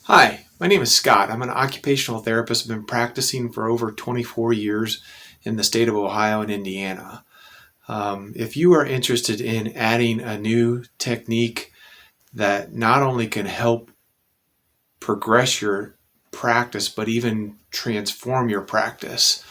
Hi, my name is Scott. I'm an occupational therapist. I've been practicing for over 24 years in the state of Ohio and Indiana. If you are interested in adding a new technique that not only can help progress your practice, but even transform your practice,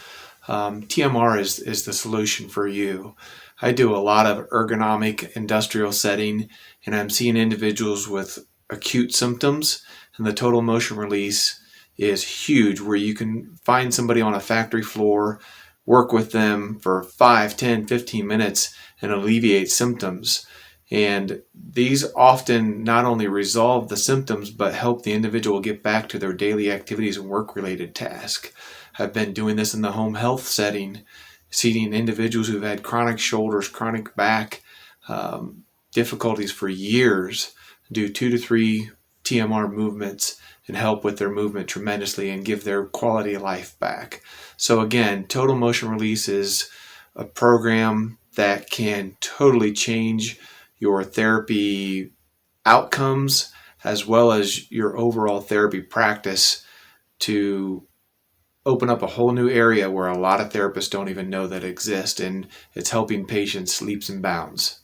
TMR is the solution for you. I do a lot of ergonomic industrial setting, and I'm seeing individuals with acute symptoms, and the total motion release is huge, where you can find somebody on a factory floor, work with them for 5, 10, 15 minutes, and alleviate symptoms. And these often not only resolve the symptoms, but help the individual get back to their daily activities and work-related tasks. I've been doing this in the home health setting, seeing individuals who've had chronic shoulders, chronic back difficulties for years, do 2 to 3 TMR movements and help with their movement tremendously and give their quality of life back. So again, total motion release is a program that can totally change your therapy outcomes as well as your overall therapy practice to open up a whole new area where a lot of therapists don't even know that exist, and it's helping patients leaps and bounds.